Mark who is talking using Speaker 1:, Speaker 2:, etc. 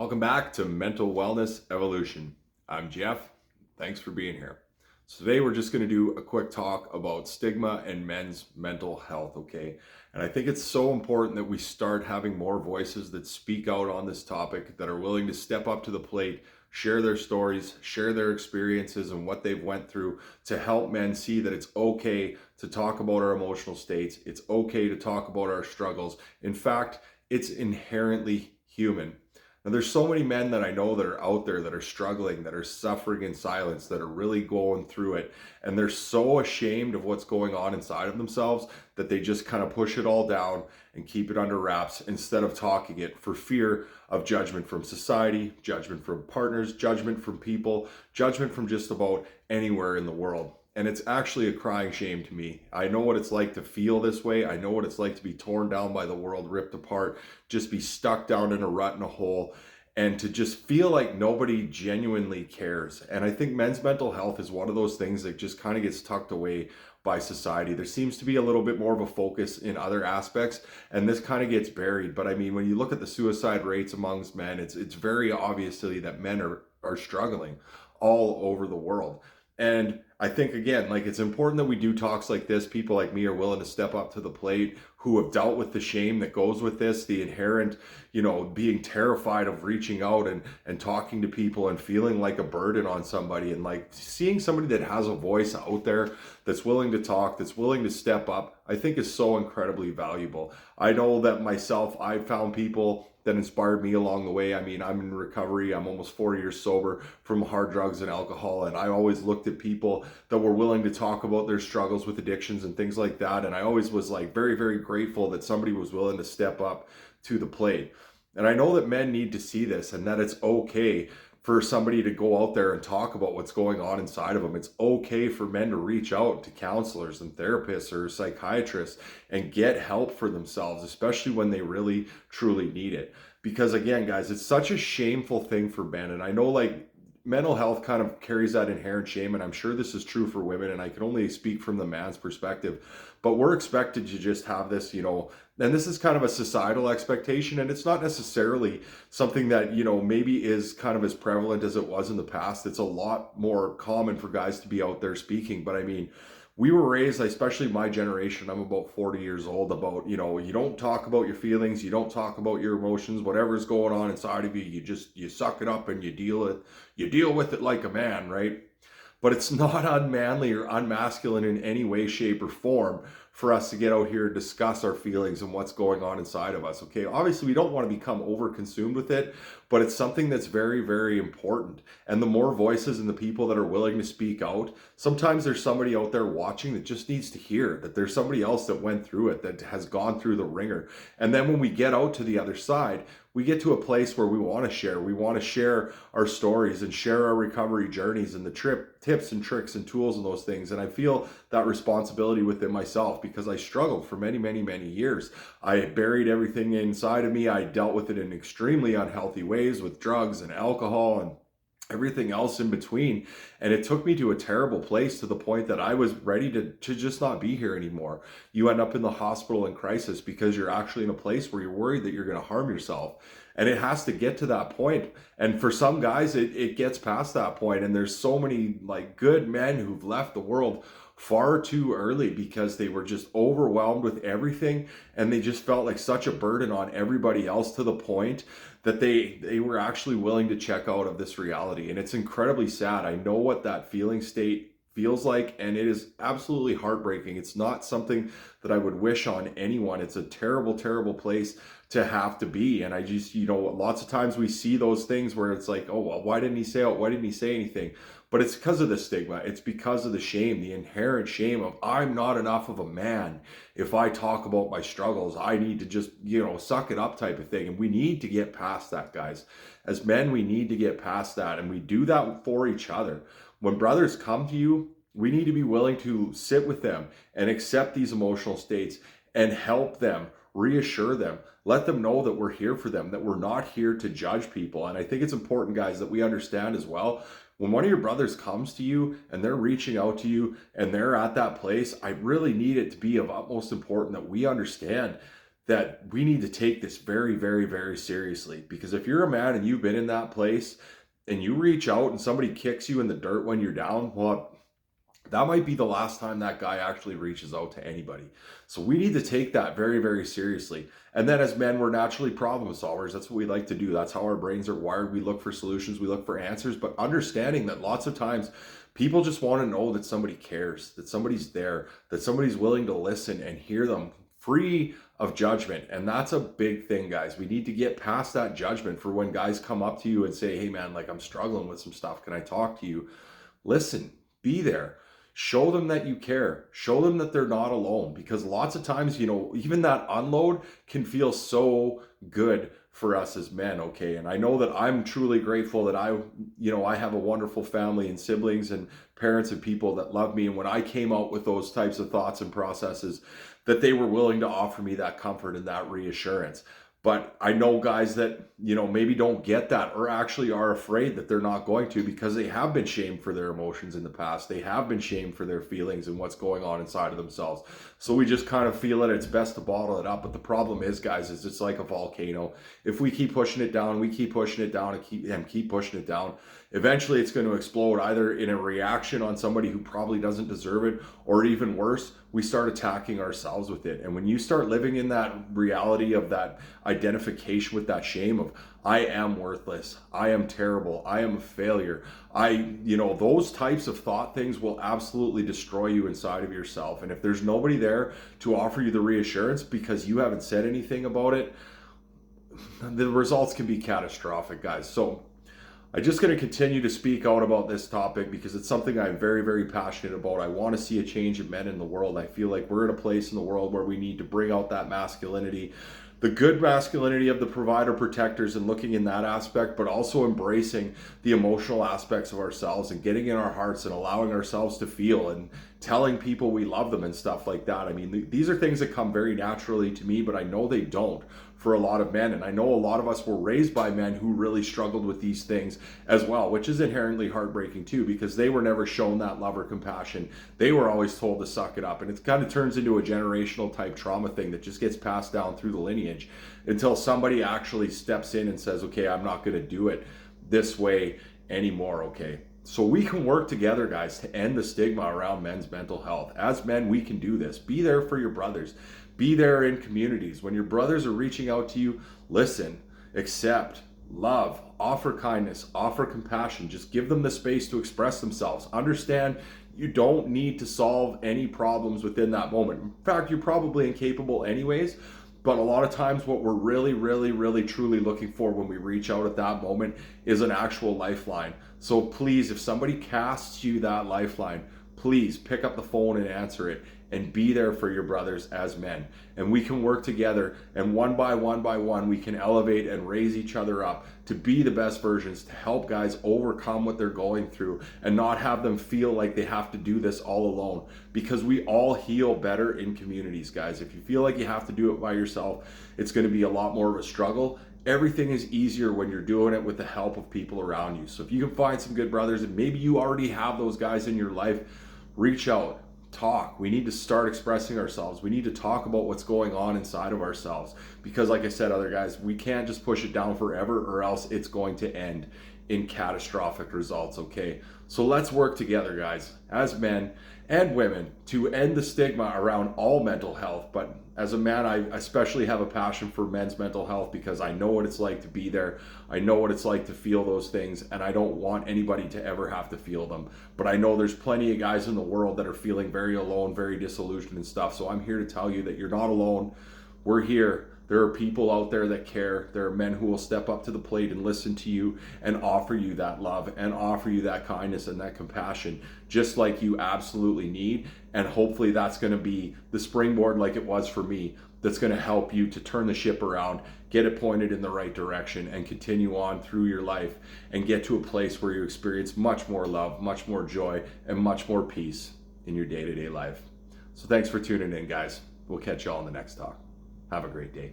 Speaker 1: Welcome back to Mental Wellness Evolution. I'm Jeff. Thanks for being here. So today we're just going to do a quick talk about stigma and men's mental health, okay? And I think it's so important that we start having more voices that speak out on this topic, that are willing to step up to the plate, share their stories, share their experiences and what they've went through to help men see that it's okay to talk about our emotional states. It's okay to talk about our struggles. In fact, it's inherently human. Now, there's so many men that I know that are out there that are struggling, that are suffering in silence, that are really going through it. And they're so ashamed of what's going on inside of themselves that they just kind of push it all down and keep it under wraps instead of talking it for fear of judgment from society, judgment from partners, judgment from people, judgment from just about anywhere in the world. And it's actually a crying shame to me. I know what it's like to feel this way. I know what it's like to be torn down by the world, ripped apart, just be stuck down in a rut in a hole, and to just feel like nobody genuinely cares. And I think men's mental health is one of those things that just kind of gets tucked away by society. There seems to be a little bit more of a focus in other aspects, and this kind of gets buried. But I mean, when you look at the suicide rates amongst men, it's very obviously that men are struggling all over the world. And I think, again, like, it's important that we do talks like this. People like me are willing to step up to the plate, who have dealt with the shame that goes with this, the inherent, being terrified of reaching out and talking to people and feeling like a burden on somebody, and like seeing somebody that has a voice out there that's willing to talk, that's willing to step up, I think is so incredibly valuable. I know that myself, I've found people that inspired me along the way. I mean, I'm in recovery. I'm almost 4 years sober from hard drugs and alcohol. And I always looked at people that were willing to talk about their struggles with addictions and things like that. And I always was like very, very grateful that somebody was willing to step up to the plate. And I know that men need to see this, and that it's okay for somebody to go out there and talk about what's going on inside of them. It's okay for men to reach out to counselors and therapists or psychiatrists and get help for themselves, especially when they really, truly need it. Because again, guys, it's such a shameful thing for men. And I know, like, mental health kind of carries that inherent shame, and I'm sure this is true for women, and I can only speak from the man's perspective, but we're expected to just have this, and this is kind of a societal expectation, and it's not necessarily something that, maybe is kind of as prevalent as it was in the past. It's a lot more common for guys to be out there speaking, but I mean, we were raised, especially my generation, I'm about 40 years old, about, you don't talk about your feelings, you don't talk about your emotions, whatever's going on inside of you, you suck it up and you deal with it like a man, right? But it's not unmanly or unmasculine in any way, shape, or form for us to get out here and discuss our feelings and what's going on inside of us. Okay, obviously we don't want to become over-consumed with it, but it's something that's very, very important. And the more voices and the people that are willing to speak out, sometimes there's somebody out there watching that just needs to hear that there's somebody else that went through it, that has gone through the ringer. And then when we get out to the other side, we get to a place where we want to share. We want to share our stories and share our recovery journeys and the tips and tricks and tools and those things. And I feel that responsibility within myself because I struggled for many, many, many years. I buried everything inside of me. I dealt with it in extremely unhealthy ways with drugs and alcohol and everything else in between. And it took me to a terrible place, to the point that I was ready to just not be here anymore. You end up in the hospital in crisis because you're actually in a place where you're worried that you're going to harm yourself. And it has to get to that point. And for some guys, it gets past that point. And there's so many like good men who've left the world far too early because they were just overwhelmed with everything, and they just felt like such a burden on everybody else, to the point that they were actually willing to check out of this reality. And it's incredibly sad. I know what that feeling state feels like, and it is absolutely heartbreaking. It's not something that I would wish on anyone. It's a terrible, terrible place to have to be. And I just, lots of times we see those things where it's like, oh, well, why didn't he say out? Why didn't he say anything? But it's because of the stigma. It's because of the shame, the inherent shame of, I'm not enough of a man. If I talk about my struggles, I need to just, suck it up type of thing. And we need to get past that, guys. As men, we need to get past that. And we do that for each other. When brothers come to you, we need to be willing to sit with them and accept these emotional states and help them, reassure them, let them know that we're here for them, that we're not here to judge people. And I think it's important, guys, that we understand as well, when one of your brothers comes to you and they're reaching out to you and they're at that place, I really need it to be of utmost importance that we understand that we need to take this very, very, very seriously. Because if you're a man and you've been in that place and you reach out and somebody kicks you in the dirt when you're down, well, that might be the last time that guy actually reaches out to anybody. So we need to take that very, very seriously. And then as men, we're naturally problem solvers. That's what we like to do. That's how our brains are wired. We look for solutions, we look for answers, but understanding that lots of times people just want to know that somebody cares, that somebody's there, that somebody's willing to listen and hear them free of judgment. And that's a big thing, guys. We need to get past that judgment for when guys come up to you and say, hey man, like I'm struggling with some stuff. Can I talk to you? Listen, be there. Show them that you care. Show them that they're not alone, because lots of times, even that unload can feel so good for us as men. Okay. And I know that I'm truly grateful that I have a wonderful family and siblings and parents and people that love me. And when I came out with those types of thoughts and processes, that they were willing to offer me that comfort and that reassurance. But I know guys that, maybe don't get that, or actually are afraid that they're not going to, because they have been shamed for their emotions in the past. They have been shamed for their feelings and what's going on inside of themselves. So we just kind of feel that it's best to bottle it up. But the problem is, guys, is it's like a volcano. If we keep pushing it down, we keep pushing it down and keep pushing it down, eventually it's going to explode, either in a reaction on somebody who probably doesn't deserve it, or even worse, we start attacking ourselves with it. And when you start living in that reality of that identification with that shame of, I am worthless, I am terrible, I am a failure, those types of thought things will absolutely destroy you inside of yourself. And if there's nobody there to offer you the reassurance because you haven't said anything about it, the results can be catastrophic, guys. So I'm just going to continue to speak out about this topic because it's something I'm very, very passionate about. I want to see a change in men in the world. I feel like we're in a place in the world where we need to bring out that masculinity, the good masculinity of the provider protectors, and looking in that aspect, but also embracing the emotional aspects of ourselves and getting in our hearts and allowing ourselves to feel and telling people we love them and stuff like that. I mean, these are things that come very naturally to me, but I know they don't for a lot of men. And I know a lot of us were raised by men who really struggled with these things as well, which is inherently heartbreaking too, because they were never shown that love or compassion. They were always told to suck it up. And it kind of turns into a generational type trauma thing that just gets passed down through the lineage until somebody actually steps in and says, okay, I'm not going to do it this way anymore. Okay. So we can work together, guys, to end the stigma around men's mental health. As men, we can do this. Be there for your brothers. Be there in communities. When your brothers are reaching out to you, listen, accept, love, offer kindness, offer compassion. Just give them the space to express themselves. Understand you don't need to solve any problems within that moment. In fact, you're probably incapable anyways. But a lot of times what we're really, really, really, truly looking for when we reach out at that moment is an actual lifeline. So please, if somebody casts you that lifeline, please pick up the phone and answer it, and be there for your brothers as men. And we can work together, and one by one, we can elevate and raise each other up to be the best versions, to help guys overcome what they're going through and not have them feel like they have to do this all alone, because we all heal better in communities, guys. If you feel like you have to do it by yourself, it's going to be a lot more of a struggle. Everything is easier when you're doing it with the help of people around you. So if you can find some good brothers, and maybe you already have those guys in your life, reach out. Talk. We need to start expressing ourselves. We need to talk about what's going on inside of ourselves, because like I said, other guys, we can't just push it down forever, or else it's going to end in catastrophic results. Okay, so let's work together, guys, as men and women, to end the stigma around all mental health. But as a man, I especially have a passion for men's mental health, because I know what it's like to be there. I know what it's like to feel those things, and I don't want anybody to ever have to feel them. But I know there's plenty of guys in the world that are feeling very alone, very disillusioned and stuff. So I'm here to tell you that you're not alone. We're here. There are people out there that care. There are men who will step up to the plate and listen to you and offer you that love and offer you that kindness and that compassion, just like you absolutely need. And hopefully that's going to be the springboard, like it was for me, that's going to help you to turn the ship around, get it pointed in the right direction, and continue on through your life and get to a place where you experience much more love, much more joy, and much more peace in your day-to-day life. So thanks for tuning in, guys. We'll catch you all in the next talk. Have a great day.